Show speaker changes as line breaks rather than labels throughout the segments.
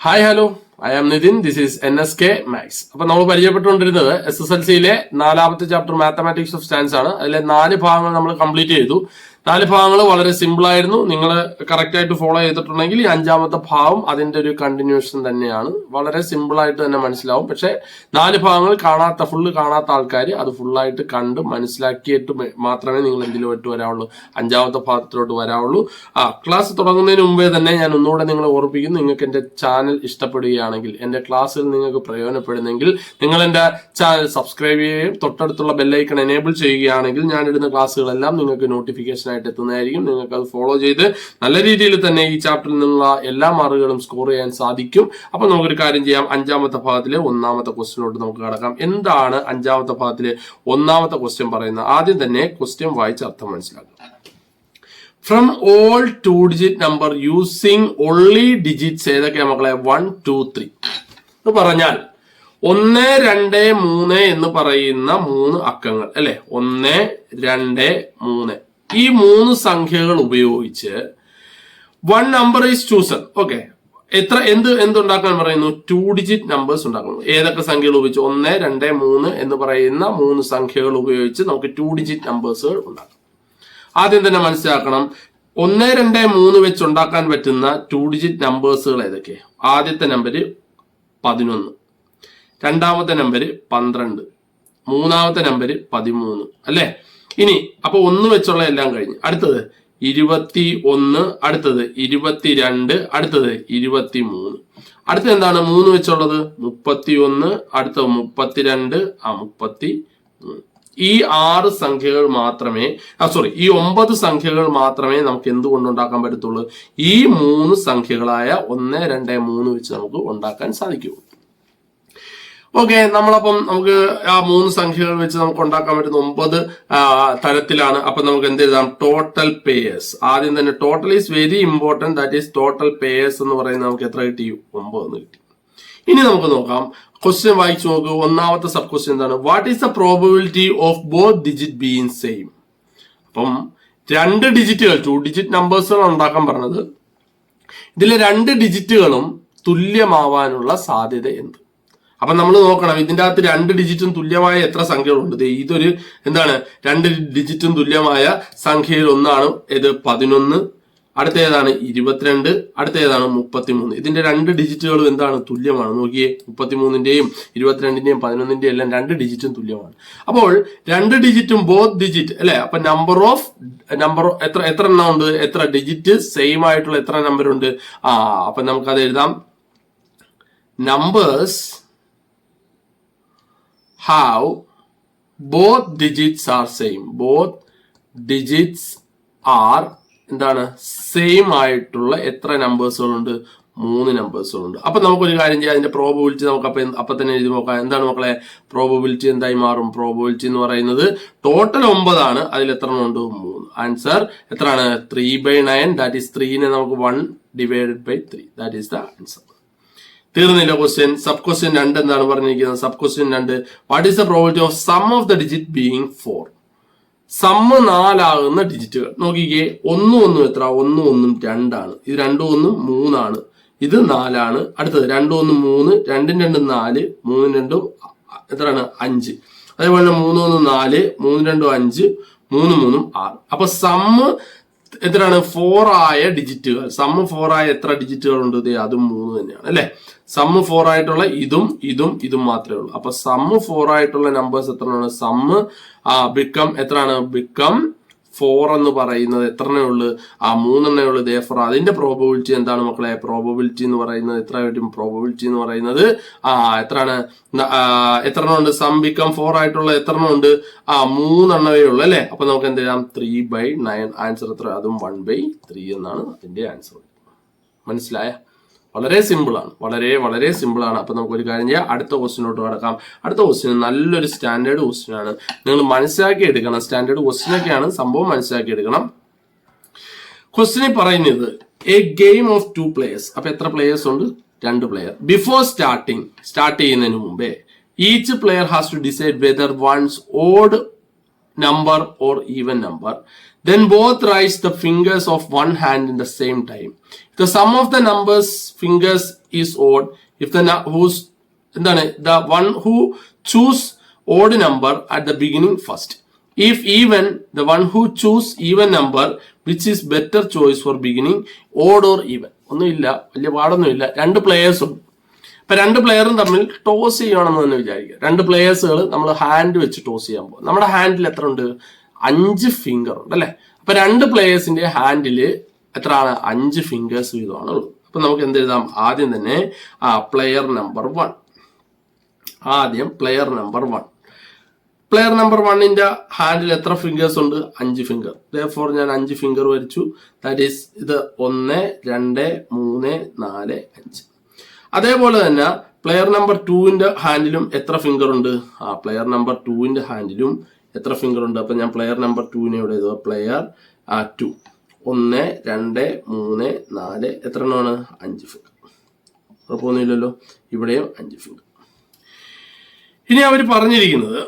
Hi hello I am Nithin. This is NSK maths. അപ്പൊ നമ്മൾ പരിചയപ്പെട്ടുകൊണ്ടിരുന്നത് SSLCയിലെ 4ാമത്തെ ചാപ്റ്റർ മാത്തമാറ്റിക്സ് ഓഫ് സ്റ്റാൻസ് ആണ്. അതിലെ 4 ഭാഗങ്ങൾ നമ്മൾ കംപ്ലീറ്റ് ചെയ്തു. 4 ഭാഗങ്ങൾ വളരെ സിമ്പിൾ ആയിരുന്നു. നിങ്ങൾ കറക്റ്റ് ആയിട്ട് ഫോളോ ചെയ്തിട്ടുണ്ടെങ്കിൽ ഈ 5ാമത്തെ ഭാഗം അതിന്റെ ഒരു കണ്ടിന്യൂഷൻ തന്നെയാണ്. വളരെ സിമ്പിൾ ആയിട്ട് തന്നെ മനസ്സിലാവും. പക്ഷെ 4 ഭാഗങ്ങൾ ഫുള്ള് കാണാത്ത ആൾക്കാർ അത് ഫുള്ളായിട്ട് കണ്ട് മനസ്സിലാക്കിയിട്ട് മാത്രമേ നിങ്ങൾ എന്തിലോട്ട് വരാവുള്ളൂ, 5ാമത്തെ ഭാഗത്തിലോട്ട് വരാവുള്ളൂ. ക്ലാസ് തുടങ്ങുന്നതിന് മുമ്പേ തന്നെ ഞാൻ ഒന്നുകൂടെ നിങ്ങളെ ഓർപ്പിക്കുന്നു, നിങ്ങൾക്ക് എന്റെ ചാനൽ ഇഷ്ടപ്പെടുകയാണെങ്കിൽ, എന്റെ ക്ലാസ്സിൽ നിങ്ങൾക്ക് പ്രയോജനപ്പെടുന്നെങ്കിൽ നിങ്ങൾ എന്റെ ചാനൽ സബ്സ്ക്രൈബ് ചെയ്യുകയും തൊട്ടടുത്തുള്ള ബെല്ലൈക്കൺ എനേബിൾ ചെയ്യുകയാണെങ്കിൽ ഞാനിടുന്ന ക്ലാസ്സുകളെല്ലാം നിങ്ങൾക്ക് നോട്ടിഫിക്കേഷൻ ആയിട്ട് എത്തുന്നതായിരിക്കും. നിങ്ങൾക്ക് അത് ഫോളോ ചെയ്ത് നല്ല രീതിയിൽ തന്നെ ഈ ചാപ്റ്ററിൽ നിന്നുള്ള എല്ലാ മാർക്കുകളും സ്കോർ ചെയ്യാൻ സാധിക്കും. അപ്പൊ നമുക്കൊരു കാര്യം ചെയ്യാം. 5ാമത്തെ ഭാഗത്തിലെ 1ാമത്തെ ക്വസ്റ്റ്യനിലോട്ട് നമുക്ക് കടക്കാം. എന്താണ് 5ാമത്തെ ഭാഗത്തിലെ 1ാമത്തെ ക്വസ്റ്റ്യൻ പറയുന്നത്? ആദ്യം തന്നെ ക്വസ്റ്റ്യൻ വായിച്ച് അർത്ഥം മനസ്സിലാക്കുക. From all 2-digit number using only digits ഏതൊക്കെയാ മക്കളെ? 1, 2, 3 എന്ന് പറഞ്ഞാൽ 1, 2, 3 എന്ന് പറയുന്ന 3 അക്കങ്ങൾ അല്ലെ? 1, 2, 3 ഈ 3 സംഖ്യകൾ ഉപയോഗിച്ച് 1 നമ്പർ ഈസ് ചൂസൺ. ഓക്കെ, എന്തുണ്ടാക്കാൻ പറയുന്നു? 2-digit നമ്പേഴ്സ് ഉണ്ടാക്കണം. ഏതൊക്കെ സംഖ്യകൾ ഉപയോഗിച്ച്? 1, 2, 3 എന്ന് പറയുന്ന 3 സംഖ്യകൾ ഉപയോഗിച്ച് നമുക്ക് 2-digit നമ്പേഴ്സുകൾ ഉണ്ടാക്കാം. ആദ്യം തന്നെ മനസ്സിലാക്കണം, 1, 2, 3 വെച്ച് ഉണ്ടാക്കാൻ പറ്റുന്ന 2-digit നമ്പേഴ്സുകൾ ഏതൊക്കെ? ആദ്യത്തെ നമ്പര് 11, രണ്ടാമത്തെ നമ്പര് 12, മൂന്നാമത്തെ നമ്പര് 13 അല്ലെ? ഇനി അപ്പൊ 1 വെച്ചുള്ള എല്ലാം കഴിഞ്ഞു. അടുത്തത് 21, അടുത്തത് 22, അടുത്തത് 23. അടുത്തത് എന്താണ് 3 വെച്ചുള്ളത്? 31, അടുത്തത് 32, 33. ഈ 6 സംഖ്യകൾ മാത്രമേ ഈ 9 സംഖ്യകൾ മാത്രമേ നമുക്ക് എന്തുകൊണ്ടുണ്ടാക്കാൻ പറ്റത്തുള്ളൂ? ഈ 3 സംഖ്യകളായ 1, 2, 3 വെച്ച് നമുക്ക് ഉണ്ടാക്കാൻ സാധിക്കുള്ളൂ. ഓക്കെ, നമുക്ക് ആ 3 സംഖ്യകൾ വെച്ച് നമുക്ക് ഉണ്ടാക്കാൻ പറ്റുന്ന 9 തരത്തിലാണ്. അപ്പൊ നമുക്ക് എന്ത് എഴുതാം? Total payers. ആദ്യം തന്നെ total is very important. That is total payers എന്ന് പറയുന്നത് നമുക്ക് എത്ര കിട്ടി? 9 എന്ന് കിട്ടി. ഇനി നമുക്ക് നോക്കാം, ക്വസ്റ്റ്യൻ വായിച്ചു നോക്കൂ. 1ാമത്തെ സബ് ക്വസ്റ്റ്യൻ എന്താണ്? What is the probability of both digit being same? അപ്പം 2 ഡിജിറ്റുകൾ 2-digit നമ്പേഴ്സുകൾ ഉണ്ടാക്കാൻ പറഞ്ഞത്. ഇതിലെ 2 ഡിജിറ്റുകളും തുല്യമാവാനുള്ള സാധ്യത എന്ത്? അപ്പൊ നമ്മൾ നോക്കണം, ഇതിന്റെ അകത്ത് 2 ഡിജിറ്റും തുല്യമായ എത്ര സംഖ്യകളുണ്ട്? ഇതൊരു 2 ഡിജിറ്റും തുല്യമായ സംഖ്യയിൽ ഒന്നാണ് ഇത് 11, അടുത്ത ഏതാണ് 22, അടുത്ത ഏതാണ് 33. ഇതിന്റെ 2 ഡിജിറ്റുകളും എന്താണ്? തുല്യമാണ്. നോക്കിയേ, 33-ന്റെയും 22-ന്റെയും 11-ന്റെയും എല്ലാം 2 ഡിജിറ്റും തുല്യമാണ്. അപ്പോൾ 2 ഡിജിറ്റും ബോത്ത് ഡിജിറ്റ് അല്ലെ? അപ്പൊ നമ്പർ എത്ര എണ്ണം ഉണ്ട്? എത്ര ഡിജിറ്റ് സെയിം ആയിട്ടുള്ള എത്ര നമ്പർ ഉണ്ട്? അപ്പൊ നമുക്കത് എഴുതാം. Numbers have both digits are same. Both digits are എന്താണ്? സെയിം ആയിട്ടുള്ള എത്ര നമ്പേഴ്സുകളുണ്ട്? 3 നമ്പേഴ്സുകളുണ്ട്. അപ്പൊ നമുക്കൊരു കാര്യം ചെയ്യാം, അതിന്റെ പ്രോബബിലിറ്റി നമുക്ക് അപ്പൊ തന്നെ എഴുതി നോക്കാം. എന്താണ് മക്കളെ പ്രോബബിലിറ്റി? എന്തായി മാറും? പ്രോബബിലിറ്റി എന്ന് പറയുന്നത് ടോട്ടൽ 9 ആണ്. അതിൽ എത്ര ഉണ്ട്? 3. ആൻസർ എത്രയാണ്? 3/9. ദാറ്റ് ഈസ് 3-നെ നമുക്ക് 1/3. That is the answer. തീർന്നില്ല ക്വസ്റ്റ്യൻ. സബ് ക്വസ്റ്റ്യൻ 2 എന്താണ് പറഞ്ഞിരിക്കുന്നത്? Sub question 2, what is the probability of sum of the digit being 4? Sum 4 ആകുന്ന ഡിജിറ്റുകൾ നോക്കിക്കേ. 1, 1 എത്ര? 1, 1 2 ആണ്. ഇത് 2, 1 3 ആണ്. ഇത് 4 ആണ്. അടുത്തത് 2, 1 3, 2, 2 4, 3, 2 എത്രയാണ്? 5. അതേപോലെ 3, 1 4, 3, 2 5, 3, 3 6. അപ്പൊ സമ്മ് എത്രയാണ്? 4 ആയ ഡിജിറ്റുകൾ. സമ്മ് 4 ആയ എത്ര ഡിജിറ്റുകൾ ഉണ്ട്? അതും 3 തന്നെയാണ് അല്ലെ? സമ്മ് 4 ആയിട്ടുള്ള ഇതും മാത്രമേ ഉള്ളൂ. അപ്പൊ സമ്മ് 4 ആയിട്ടുള്ള നമ്പേഴ്സ് എത്രയാണ്? സമ്മ് ബിക്കം എത്രയാണ്? ബിക്കം 4 എന്ന് പറയുന്നത് എത്രണ്ണേ ഉള്ളു? 3 ഉള്ളു. therefore അതിന്റെ പ്രോബബിലിറ്റി എന്താണ് മക്കളെ? പ്രോബബിലിറ്റി എന്ന് പറയുന്നത് എത്ര വരും? പ്രോബബിലിറ്റി എന്ന് പറയുന്നത് എത്രയാണ്? എത്ര ഉണ്ട്? സം ബിക്കം 4 ആയിട്ടുള്ള എത്ര ഉണ്ട്? 3 ഉള്ളു അല്ലെ? അപ്പൊ നമുക്ക് എന്ത് ചെയ്യാം? 3/9. ആൻസർ എത്ര? അതും 1/3 എന്നാണ് അതിന്റെ ആൻസർ. മനസ്സിലായ? വളരെ സിമ്പിൾ ആണ്. വളരെ സിമ്പിൾ ആണ്. അപ്പൊ നമുക്ക് ഒരു കാര്യം ചെയ്യാം, അടുത്ത ക്വസ്റ്റ്യനോട്ട് കടക്കാം. അടുത്ത ക്വസ്റ്റ്യൻ നല്ലൊരു സ്റ്റാൻഡേർഡ് ക്വസ്റ്റ്യൻ ആണ്. നിങ്ങൾ മനസ്സിലാക്കി എടുക്കണം. സ്റ്റാൻഡേർഡ് ക്വസ്റ്റ്യൻ ഒക്കെയാണ്, സംഭവം മനസ്സിലാക്കി എടുക്കണം. ക്വസ്റ്റ്യനിൽ പറയുന്നത് എ ഗെയിം ഓഫ് 2 players. അപ്പൊ എത്ര പ്ലേയേഴ്സ് ഉണ്ട്? 2 പ്ലെയർ. ബിഫോർ സ്റ്റാർട്ട് ചെയ്യുന്നതിന് മുമ്പേ each player has to decide whether one's odd number or even number. Then both raise the fingers of one hand in the same time. The sum of the numbers fingers is odd if the one who choose odd number at the beginning first. If even, the one who choose even number, which is better choice for beginning, odd or even. ഒന്നുമില്ല, വലിയ പാടൊന്നുമില്ല. രണ്ട് പ്ലേയേഴ്സും ഇപ്പൊ രണ്ട് പ്ലെയറും തമ്മിൽ toss ചെയ്യണമെന്ന് തന്നെ വിചാരിക്കുക. രണ്ട് പ്ലേയേഴ്സുകൾ നമ്മൾ ഹാൻഡ് വെച്ച് ടോസ് ചെയ്യാൻ പോകും. നമ്മുടെ ഹാൻഡിൽ എത്ര ഉണ്ട്? 5 ഫിംഗർ ഉണ്ട് അല്ലെ. അപ്പൊ രണ്ട് പ്ലേയേഴ്സിന്റെ ഹാൻഡില് എത്രയാണ്? 5 ഫിംഗേഴ്സ് വീതമാണ് ഉള്ളത്. അപ്പൊ നമുക്ക് എന്ത് എഴുതാം? ആദ്യം തന്നെ പ്ലെയർ നമ്പർ 1. ആദ്യം പ്ലെയർ നമ്പർ 1. പ്ലെയർ നമ്പർ 1ന്റെ ഹാൻഡിൽ എത്ര ഫിംഗേഴ്സ് ഉണ്ട്? 5 ഫിംഗർ. therefore ഞാൻ 5 ഫിംഗർ വരച്ചു. ദാറ്റ് ഈസ് ഇത് 1 2 3 4 5. അതേപോലെ തന്നെ പ്ലെയർ നമ്പർ 2ന്റെ ഹാൻഡിലും എത്ര ഫിംഗർ ഉണ്ട്? പ്ലെയർ നമ്പർ 2ന്റെ ഹാൻഡിലും എത്ര ഫിംഗർ ഉണ്ട്? അപ്പൊ ഞാൻ പ്ലെയർ നമ്പർ 2നെ ഇവിടെ എഴുതുക. പ്ലെയർ 2 1 2 3 4 എത്ര എണ്ണമാണ്? 5 ഫിംഗർ. കുഴപ്പമൊന്നുമില്ലല്ലോ. ഇവിടെയും 5 ഫിംഗർ. ഇനി അവർ പറഞ്ഞിരിക്കുന്നത്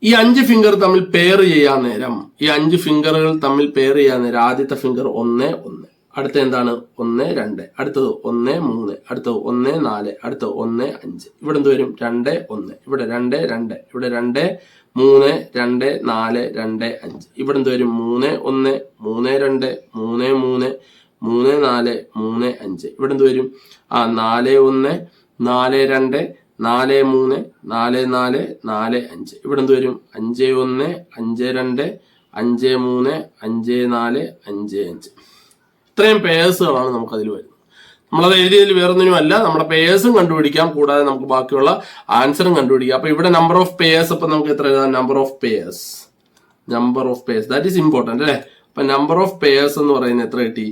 ഈ 5 ഫിംഗർ തമ്മിൽ പെയർ ചെയ്യാൻ നേരം, ഈ 5 ഫിംഗറുകൾ തമ്മിൽ പെയർ ചെയ്യാൻ നേരം ആദ്യത്തെ ഫിംഗർ 1 1, അടുത്ത എന്താണ്? 1 2, അടുത്തത് 1 3, അടുത്തത് 1 4, അടുത്തത് 1 5. ഇവിടെ എന്ത് വരും? 2 1, ഇവിടെ 2 2, ഇവിടെ 2 3 2 4 2 5. ഇവിടെ എന്ത് വരും? 3 1 3 2 3 3 3 4 3 5. ഇവിടെ എന്ത് വരും? 4 1 4 2 4 3 4 4 4 5. ഇവിടെ എന്ത് വരും? 5 1 5 2 5 3 5 4 5 5. ഇത്രയും പേഴ്സുകളാണ് നമുക്ക് അതിൽ വരുന്നത്. നമ്മളത് എഴുതിയതിൽ വേറൊന്നിനും അല്ല, നമ്മുടെ പേഴ്സും കണ്ടുപിടിക്കാം, കൂടാതെ നമുക്ക് ബാക്കിയുള്ള ആൻസറും കണ്ടുപിടിക്കാം. അപ്പൊ ഇവിടെ നമ്പർ ഓഫ് പേഴ്സ്, അപ്പൊ നമുക്ക് എത്ര എഴുതാം? Number of purse that is important അല്ലെ. അപ്പൊ നമ്പർ ഓഫ് പേഴ്സ് എന്ന് പറയുന്നത് എത്ര കിട്ടി?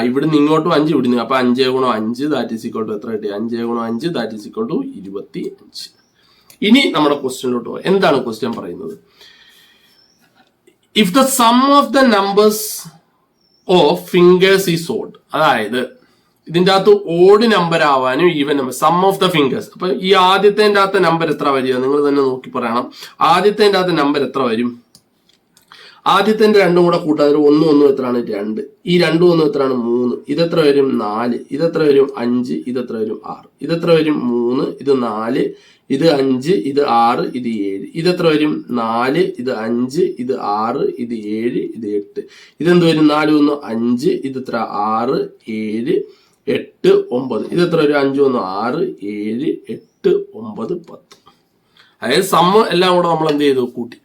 ഇവിടുന്ന് ഇങ്ങോട്ടും 5, ഇവിടുന്ന്. അപ്പൊ 5 ഗുണം 5 ദാറ്റ് ഈസ് ഇക്വൽ ടു എത്ര കിട്ടി? 5 ഗുണം 5 ദാറ്റ് ഈസ് ഇക്വൽ ടു 25. ഇനി നമ്മുടെ ക്വസ്റ്റ്യനിലോട്ട് പോകാം. എന്താണ് ക്വസ്റ്റ്യൻ പറയുന്നത്? If the sum of the numbers of fingers is odd, അതായത് ഇതിന്റെ അകത്ത് ഓഡ് നമ്പർ ആവാനും even number, sum of the fingers. അപ്പൊ ഈ ആദ്യത്തെ അകത്ത് നമ്പർ എത്ര വരിക? നിങ്ങൾ തന്നെ നോക്കി പറയണം. ആദ്യത്തെ അകത്ത് നമ്പർ എത്ര വരും? ആദ്യത്തെ രണ്ടും കൂടെ കൂട്ടാൻ 1 1 എത്രയാണ്? 2. ഈ 2 1 എത്രയാണ്? 3. ഇതെത്ര വരും? 4. ഇതെത്ര വരും? 5. ഇതെത്ര വരും? 6. ഇതെത്ര വരും? 3. ഇത് 4. ഇത് 5. ഇത് 6. ഇത് 7. ഇതെത്ര വരും? 4. ഇത് 5. ഇത് 6. ഇത് 7. ഇത് 8. ഇതെന്ത് വരും? 4 1 5. ഇതെത്ര? 6 7 8 9. ഇതെത്ര വരും? 5 1 6 7 8 9 10. അതായത് സമ്മ് എല്ലാം കൂടെ നമ്മൾ എന്ത് ചെയ്തു? കൂട്ടി.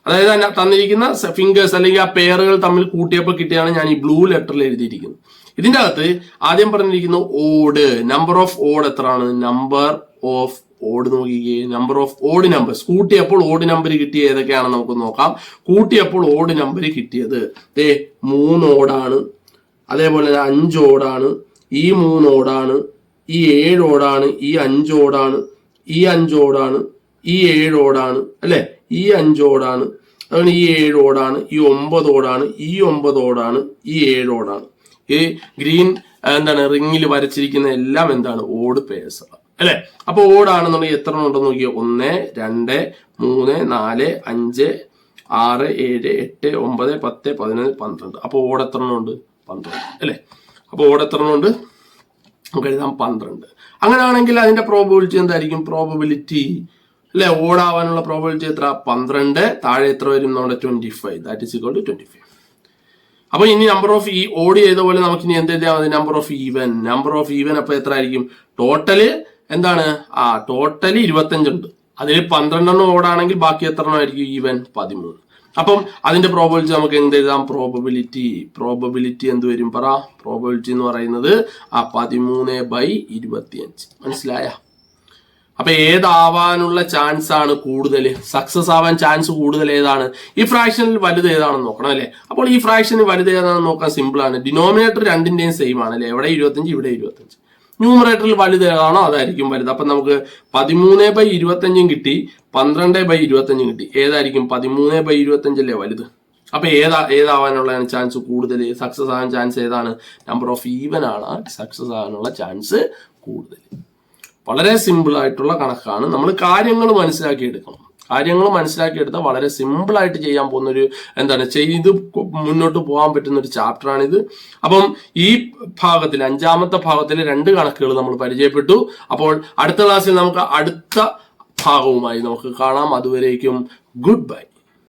അതായത് തന്നിരിക്കുന്ന ഫിംഗേഴ്സ് അല്ലെങ്കിൽ ആ പെയറുകൾ തമ്മിൽ കൂട്ടിയപ്പോൾ കിട്ടിയാണ് ഞാൻ ഈ ബ്ലൂ ലെറ്ററിൽ എഴുതിയിരിക്കുന്നത്. ഇതിന്റെ അകത്ത് ആദ്യം പറഞ്ഞിരിക്കുന്നു ഓഡ്. നമ്പർ ഓഫ് ഓഡ് എത്രയാണ്? നമ്പർ ഓഫ് ഓഡ് നോക്കിക്കേ. നമ്പർ ഓഫ് ഓഡ് നമ്പേഴ്സ് കൂട്ടിയപ്പോൾ ഓഡ് നമ്പർ കിട്ടിയ ഏതൊക്കെയാണെന്ന് നമുക്ക് നോക്കാം. കൂട്ടിയപ്പോൾ ഓഡ് നമ്പർ കിട്ടിയത് 3 ഓടാണ്, അതേപോലെ 5 ഓടാണ്, ഈ 3 ഓടാണ്, ഈ 7 ഓടാണ്, ഈ 5 ഓടാണ്, ഈ 5 ഓടാണ്, ഈ 7 ഓടാണ് അല്ലെ, ഈ 5 ഓടാണ്, അതുകൊണ്ട് ഈ 7 ഓടാണ്, ഈ 9 ഓടാണ്, ഈ 9 ഓടാണ്, ഈ 7 ഓടാണ്. ഈ ഗ്രീൻ റിങ്ങിൽ വരച്ചിരിക്കുന്ന എല്ലാം എന്താണ്? ഓഡ് പേഴ്സ് അല്ലെ. അപ്പൊ ഓടാണെന്നുണ്ടെങ്കിൽ എത്ര ഉണ്ടെന്ന് നോക്കിയോ? 1 2 3 4 5 6 7 8 9 10 11 12. അപ്പൊ ഓട് എത്ര ഉണ്ട്? 12 അല്ലെ. അപ്പൊ ഓട് എത്ര ഉണ്ട്? നമുക്ക് എഴുതാം 12. അങ്ങനെയാണെങ്കിൽ അതിന്റെ പ്രോബബിലിറ്റി എന്തായിരിക്കും? പ്രോബബിലിറ്റി അല്ലെ, ഓടാവാനുള്ള പ്രോബബിലിറ്റി എത്ര? 12. താഴെ എത്ര വരും? നമ്മുടെ 25. That is equal to 25. അപ്പൊ ഇനി നമ്പർ ഓഫ് ഈ ഓഡ് ചെയ്ത പോലെ നമുക്ക് ഇനി എന്ത് എഴുതാം? Number of even. Number of even അപ്പൊ എത്ര ആയിരിക്കും? ടോട്ടല് എന്താണ്? ടോട്ടല് 25 ഉണ്ട്. അതിൽ 12 ഓടാണെങ്കിൽ ബാക്കി എത്ര ആയിരിക്കും? ഈവൻ 13. അപ്പം അതിന്റെ പ്രോബബിലിറ്റി നമുക്ക് എന്ത് എഴുതാം? പ്രോബബിലിറ്റി എന്ത് വരും? പറ. പ്രോബബിലിറ്റി എന്ന് പറയുന്നത് 13/25. മനസ്സിലായ? അപ്പൊ ഏതാവാനുള്ള ചാൻസ് ആണ് കൂടുതൽ? സക്സസ് ആവാൻ ചാൻസ് കൂടുതൽ ഏതാണ്? ഈ ഫ്രാക്ഷനിൽ വലുത് ഏതാണെന്ന് നോക്കണം അല്ലെ. അപ്പോൾ ഈ ഫ്രാക്ഷനിൽ വലുത് ഏതാണെന്ന് നോക്കാൻ സിമ്പിൾ ആണ്. ഡിനോമിനേറ്റർ രണ്ടിന്റെയും സെയിം ആണ് അല്ലെ. എവിടെ 25, ഇവിടെ 25. ന്യൂമറേറ്ററിൽ വലുത് ഏതാണോ അതായിരിക്കും വലുത്. അപ്പൊ നമുക്ക് 13/25 കിട്ടി, 12/25 കിട്ടി. ഏതായിരിക്കും? 13/25 അല്ലേ വലുത്. അപ്പൊ ഏതാവാനുള്ള ചാൻസ് കൂടുതൽ? സക്സസ് ആവാൻ ചാൻസ് ഏതാണ്? നമ്പർ ഓഫ് ഈവൻ ആണ് സക്സസ് ആവാനുള്ള ചാൻസ് കൂടുതൽ. വളരെ സിമ്പിൾ ആയിട്ടുള്ള കണക്കാണ്. നമ്മൾ കാര്യങ്ങൾ മനസ്സിലാക്കി എടുക്കണം. കാര്യങ്ങൾ മനസ്സിലാക്കിയെടുത്താൽ വളരെ സിമ്പിൾ ആയിട്ട് ചെയ്യാൻ പോകുന്ന ഒരു ചെയ്ത് മുന്നോട്ട് പോകാൻ പറ്റുന്ന ഒരു ചാപ്റ്ററാണിത്. അപ്പം ഈ ഭാഗത്തിൽ 5ാമത്തെ ഭാഗത്തിൽ 2 കണക്കുകൾ നമ്മൾ പരിചയപ്പെട്ടു. അപ്പോൾ അടുത്ത ക്ലാസ്സിൽ നമുക്ക് അടുത്ത ഭാഗവുമായി നമുക്ക് കാണാം. അതുവരേക്കും ഗുഡ് ബൈ.